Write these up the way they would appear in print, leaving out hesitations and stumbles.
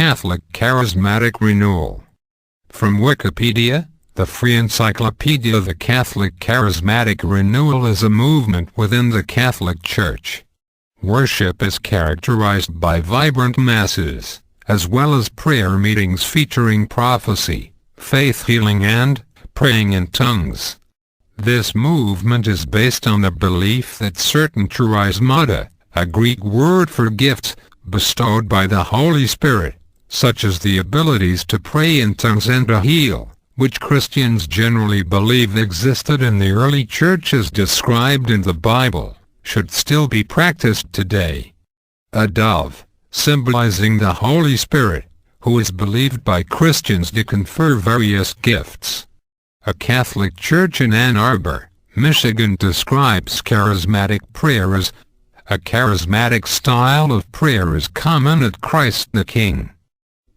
Catholic Charismatic Renewal. From Wikipedia, the free encyclopedia. The Catholic Charismatic Renewal is a movement within the Catholic Church. Worship is characterized by vibrant masses, as well as prayer meetings featuring prophecy, faith healing and praying in tongues. This movement is based on the belief that certain charismata, a Greek word for gifts, bestowed by the Holy Spirit, such as the abilities to pray in tongues and to heal, which Christians generally believe existed in the early church as described in the Bible, should still be practiced today. A dove, symbolizing the Holy Spirit, who is believed by Christians to confer various gifts. A Catholic church in Ann Arbor, Michigan describes charismatic prayer as a charismatic style of prayer is common at Christ the King.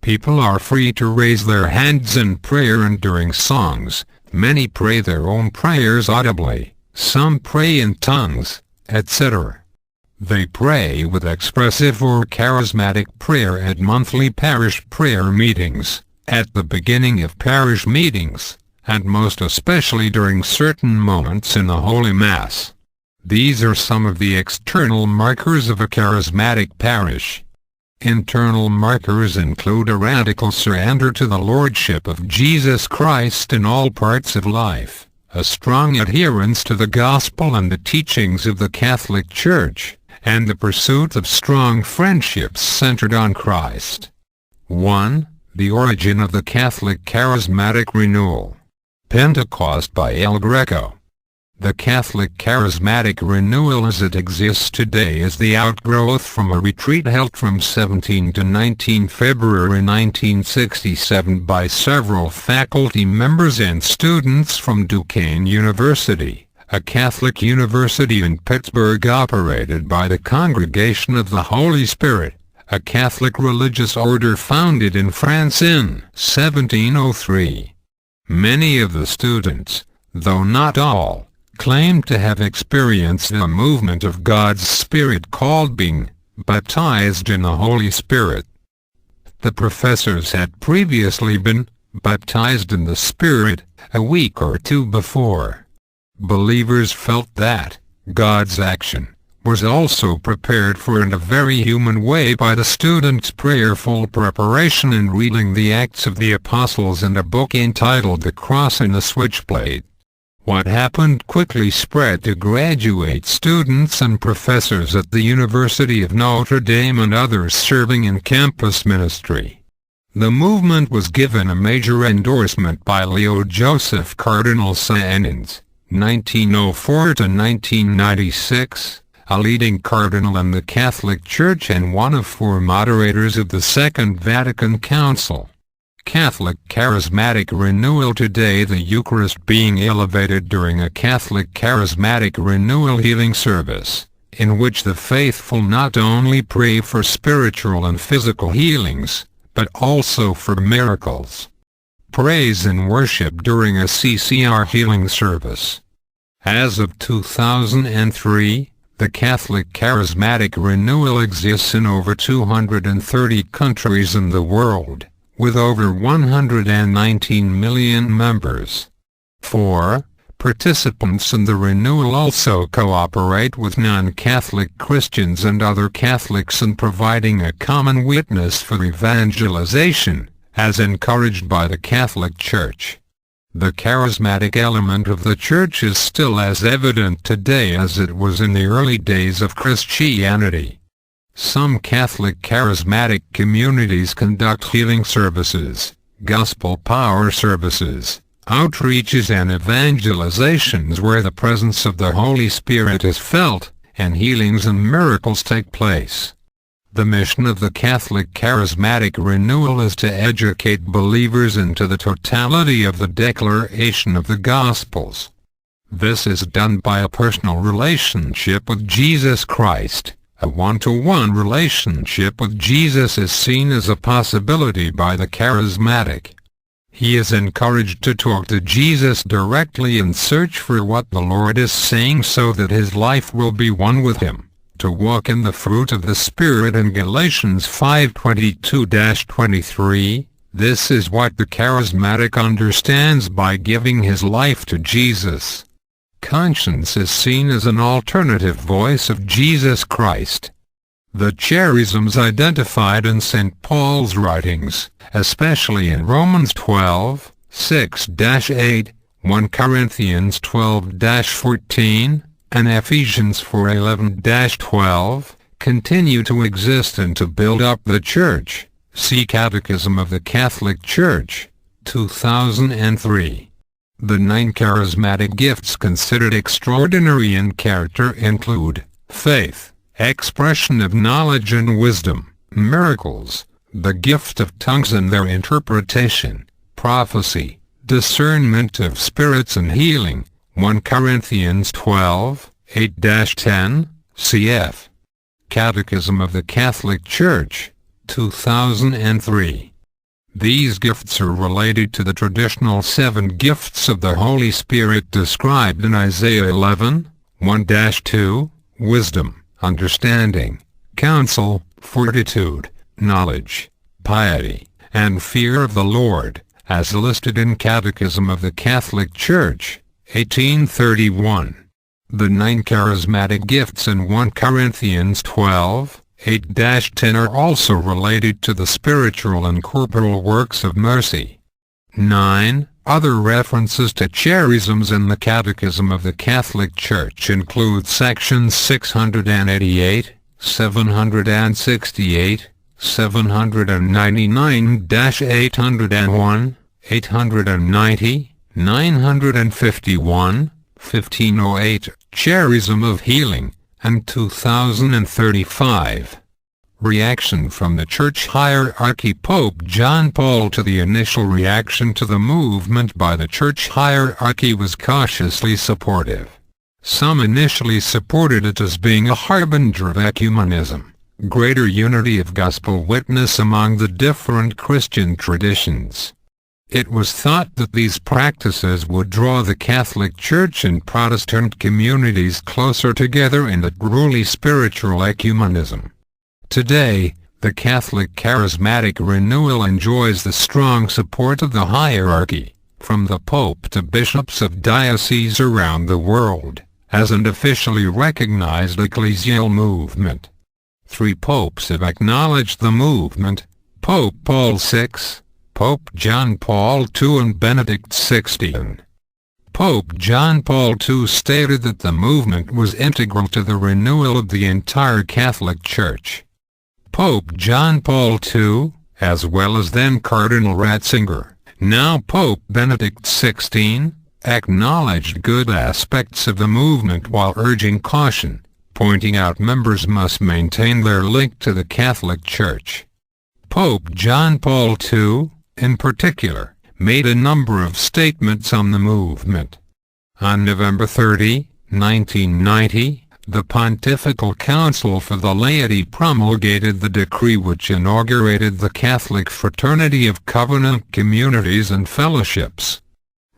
People are free to raise their hands in prayer and during songs. Many pray their own prayers audibly, some pray in tongues, etc. They pray with expressive or charismatic prayer at monthly parish prayer meetings, at the beginning of parish meetings, and most especially during certain moments in the Holy Mass. These are some of the external markers of a charismatic parish. Internal markers include a radical surrender to the Lordship of Jesus Christ in all parts of life, a strong adherence to the gospel and the teachings of the Catholic Church, and the pursuit of strong friendships centered on Christ. 1. The origin of the Catholic Charismatic Renewal. Pentecost by El Greco. The Catholic Charismatic Renewal as it exists today is the outgrowth from a retreat held from 17 to 19 February 1967 by several faculty members and students from Duquesne University, a Catholic university in Pittsburgh operated by the Congregation of the Holy Spirit, a Catholic religious order founded in France in 1703. Many of the students, though not all, claimed to have experienced a movement of God's Spirit called being baptized in the Holy Spirit. The professors had previously been baptized in the Spirit a week or two before. Believers felt that God's action was also prepared for in a very human way by the students' prayerful preparation in reading the Acts of the Apostles and a book entitled The Cross and the Switchblade. What happened quickly spread to graduate students and professors at the University of Notre Dame and others serving in campus ministry. The movement was given a major endorsement by Leo Joseph Cardinal Sandins, 1904 to 1996, a leading cardinal in the Catholic Church and one of four moderators of the Second Vatican Council. Catholic Charismatic Renewal. Today the Eucharist being elevated during a Catholic Charismatic Renewal healing service, in which the faithful not only pray for spiritual and physical healings, but also for miracles. Praise and worship during a CCR healing service. As of 2003, the Catholic Charismatic Renewal exists in over 230 countries in the world, with over 119 million members. 4. Participants in the renewal also cooperate with non-Catholic Christians and other Catholics in providing a common witness for evangelization, as encouraged by the Catholic Church. The charismatic element of the Church is still as evident today as it was in the early days of Christianity. Some Catholic charismatic communities conduct healing services, gospel power services, outreaches and evangelizations where the presence of the Holy Spirit is felt, and healings and miracles take place. The mission of the Catholic Charismatic Renewal is to educate believers into the totality of the declaration of the Gospels. This is done by a personal relationship with Jesus Christ. A one-to-one relationship with Jesus is seen as a possibility by the charismatic. He is encouraged to talk to Jesus directly and search for what the Lord is saying so that his life will be one with him, to walk in the fruit of the Spirit in Galatians 5:22-23, this is what the charismatic understands by giving his life to Jesus. Conscience is seen as an alternative voice of Jesus Christ. The charisms identified in St. Paul's writings, especially in Romans 12:6-8, 1 Corinthians 12-14, and Ephesians 4:11-12, continue to exist and to build up the Church. See Catechism of the Catholic Church, 2003. The 9 charismatic gifts considered extraordinary in character include faith, expression of knowledge and wisdom, miracles, the gift of tongues and their interpretation, prophecy, discernment of spirits and healing, 1 Corinthians 12:8-10, cf. Catechism of the Catholic Church, 2003. These gifts are related to the traditional 7 gifts of the Holy Spirit described in Isaiah 11:1-2, wisdom, understanding, counsel, fortitude, knowledge, piety, and fear of the Lord, as listed in Catechism of the Catholic Church, 1831. The 9 charismatic gifts in 1 Corinthians 12:8-10 are also related to the spiritual and corporal works of mercy. 9. Other references to charisms in the Catechism of the Catholic Church include sections 688, 768, 799-801, 890, 951, 1508, Charism of Healing, and 2035. Reaction from the Church hierarchy. Pope John Paul. To the initial reaction to the movement by the Church hierarchy was cautiously supportive. Some initially supported it as being a harbinger of ecumenism, greater unity of gospel witness among the different Christian traditions. It was thought that these practices would draw the Catholic Church and Protestant communities closer together in a truly spiritual ecumenism. Today, the Catholic Charismatic Renewal enjoys the strong support of the hierarchy, from the Pope to bishops of dioceses around the world, as an officially recognized ecclesial movement. 3 popes have acknowledged the movement: Pope Paul VI, Pope John Paul II and Benedict XVI. Pope John Paul II stated that the movement was integral to the renewal of the entire Catholic Church. Pope John Paul II, as well as then Cardinal Ratzinger, now Pope Benedict XVI, acknowledged good aspects of the movement while urging caution, pointing out members must maintain their link to the Catholic Church. Pope John Paul II, in particular, made a number of statements on the movement. On November 30, 1990, the Pontifical Council for the Laity promulgated the decree which inaugurated the Catholic Fraternity of Covenant Communities and Fellowships.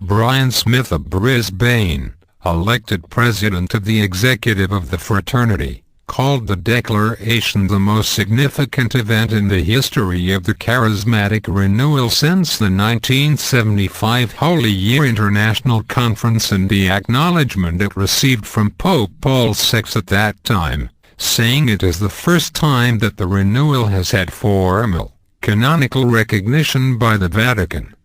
Brian Smith of Brisbane, elected president of the executive of the fraternity, called the declaration the most significant event in the history of the Charismatic Renewal since the 1975 Holy Year International Conference, and the acknowledgement it received from Pope Paul VI at that time, saying it is the first time that the renewal has had formal, canonical recognition by the Vatican.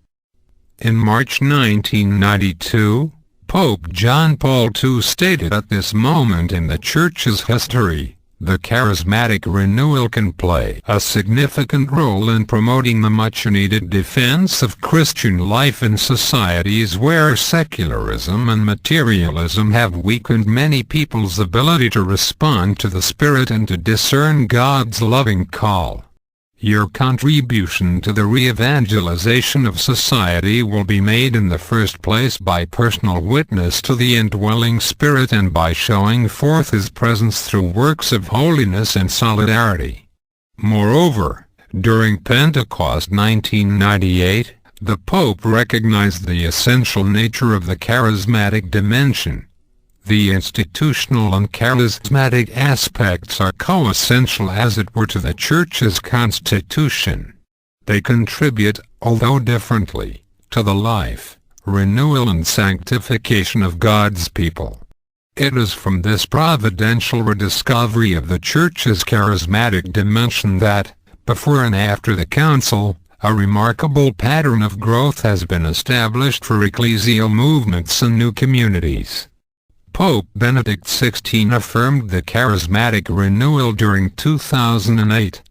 In March 1992, Pope John Paul II stated, at this moment in the Church's history, the Charismatic Renewal can play a significant role in promoting the much-needed defense of Christian life in societies where secularism and materialism have weakened many people's ability to respond to the Spirit and to discern God's loving call. Your contribution to the re-evangelization of society will be made in the first place by personal witness to the indwelling Spirit and by showing forth His presence through works of holiness and solidarity. Moreover, during Pentecost 1998, the Pope recognized the essential nature of the charismatic dimension. The institutional and charismatic aspects are co-essential as it were to the Church's constitution. They contribute, although differently, to the life, renewal and sanctification of God's people. It is from this providential rediscovery of the Church's charismatic dimension that, before and after the Council, a remarkable pattern of growth has been established for ecclesial movements and new communities. Pope Benedict XVI affirmed the charismatic renewal during 2008.